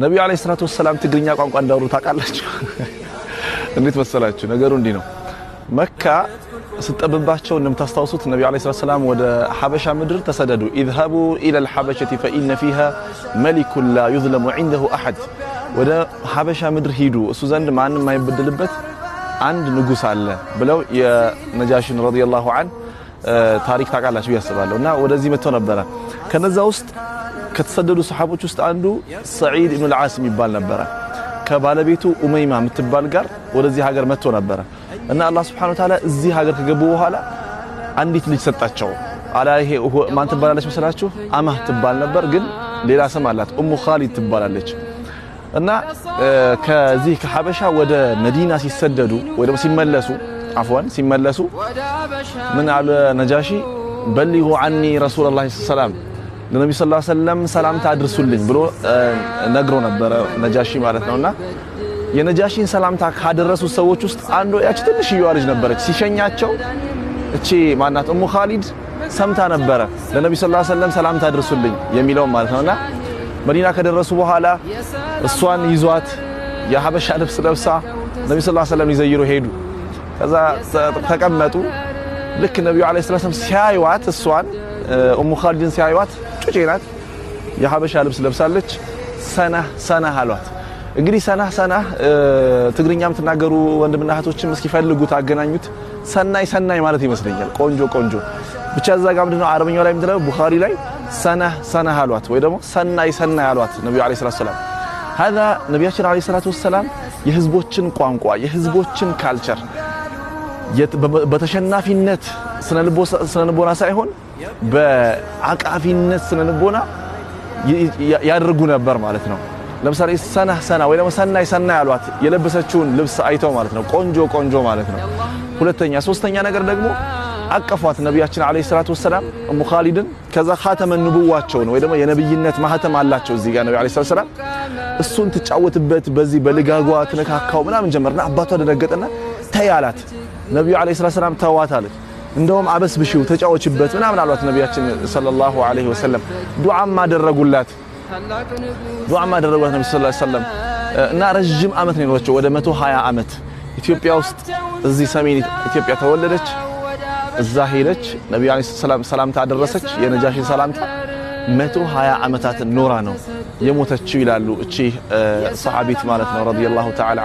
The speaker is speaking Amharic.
ነብዩ አለይሂ ሰላቱ ወሰለም ትግርኛ ቋንቋ እንዳወሩ ታውቃላችሁ? እንዴት መሰላችሁ? ነገሩ እንዲህ ነው። መካ ስትጠብባቸው እንደምታስታውሱት ነብዩ አለይሂ ሰላቱ ወሰለም ወደ ሐበሻ ምድር ተሰደዱ። اذهبوا الى الحبشه فان فيها ملك لا يظلم عنده احد። ወደ ሐበሻ ምድር ሂዱ እሱ ዘንድ ማንንም የማይበደልበት አንድ ንጉስ አለ ብለው የነጃሽን ረዲየላሁ ዐንሁ ታሪክ ታውቃላችሁ ያስባለሁ። እና ወደዚህ መጥተው ነበር። ከነዛ ውስጥ ከተሰደዱ ሰሃቦች ውስጥ አንዱ ሰዒድ ኢብኑ አልዓስ ይባል ነበር። ከባለቤቱ ኡመይማ የምትባል ጋር ወደዚህ ሀገር መጥቶ ነበር። እና አላህ Subhanahu Wa Ta'ala እዚህ ሀገር ከገቡ በኋላ አንዲት ልጅ ሰጣቸው። አላህ ማን ትባላለች መሰላችሁ? አማህ ትባል ነበር፣ ግን ሌላ ስም አላት። ኡሙ ኻሊድ ትባላለች። እና ከዚህ ከሐበሻ ወደ መዲና ሲሰደዱ ወይ ደግሞ ሲመለሱ ምን አለ ነጃሺ በሊጉ عني رسول الله صلى الله عليه وسلم ለነብዩ ሰለላሁ ዐለይሂ ወሰለም ሰላምታ አድርሱልኝ ብሎ ነግሮ ነበር ነጃሺ ማለት ነውና የነጃሺን ሰላምታ ካደረሱ ሰዎች ውስጥ አንዱ ያቺ ትንሽዬዋ ልጅ ነበረች። ሲሸኛቸው እቺ ማናት ኡሙ ኻሊድ ሰምታ ነበረ ለነብዩ ሰለላሁ ዐለይሂ ወሰለም ሰላምታ አድርሱልኝ የሚለው ማለት ነውና መዲና ከደረሱ በኋላ እሷን ይዟት የሐበሻ ልብስ ለብሳ ነብዩ ሰለላሁ ዐለይሂ ወሰለም ይዘይሩ ሄዱ። ከዛ ተቀመጡ። ልክ ነብዩ አለይሂ ሰላም ሲያዩዋት እሷን ኡሙ ኻሊድን ሲያዩዋት ጩጬ ናት፣ የሐበሻ ልብስ ለብሳለች። ሰናህ አሏት። እንግዲህ ሰናህ ትግርኛም ተናገሩ ወንድምና እህቶችም እስኪፈልጉት አገናኙት። ሰናይ ማለት ይመስለኛል። ቆንጆ ብቻ እዛ ጋር ምንድነው አረበኛው ላይ ምንድነው ቡኻሪ ላይ ሰናህ አሏት ወይ ደግሞ ሰናይ አሏት ነብዩ አለይሂ ሰላም። هذا ነብያችን አለይሂ ሰላቱ ወሰለም የህዝቦችን ቋንቋ የህዝቦችን ካልቸር በተሸናፊነት ስነልቦና ሳይሆን በአቃፊነት ስነልቦና ያደርጉ ነበር ማለት ነው። ለምሳሌ ሰና ወይ ደግሞ ሰናይ አሏት የለበሰችውን ልብስ አይተው ማለት ነው። ቆንጆ ማለት ነው። ሁለተኛ ሶስተኛ ነገር ደግሞ አቀፏት ነብያችን አለይሂ ሰላቱ ወሰለም ኡሙ ኻሊድን። ከዛ ኻተመ ንቡዋቸው ነው ወይ ደግሞ የነብይነት ማህተም አላቸው እዚህ ጋር ነብዩ አለይሂ ሰላቱ ወሰለም እሱን ትጫወትበት በዚህ በልጋጓ ትነካካው ምናምን ጀመርና አባቷ ደነገጠና ተያላት ነብዩ አለይሂ ሰላቱ ወሰለም ተዋት አለች። እንደውም አበስብሽው ተጫወችበት ምናምን አሏት ነብያችን ሰለላሁ ዐለይሂ ወሰለም። ዱዓም አደረጉላት ነብዩ ሰለላሁ ዐለይሂ ወሰለም እና ረጅም አመት ነው የኖረችው ወደ 120 አመት ኢትዮጵያ ውስጥ እዚህ ሰሜን ኢትዮጵያ ተወለደች። እዛ ሄደች ነብዩ አለይሂ ሰላምታ አደረሰች። የነጃሺን ሰላምታ 120 አመታት ኖራ ነው የሞተችው ይላሉ እቺ ሰሃቢት ማለት ነው ረዲየላሁ ተዓላ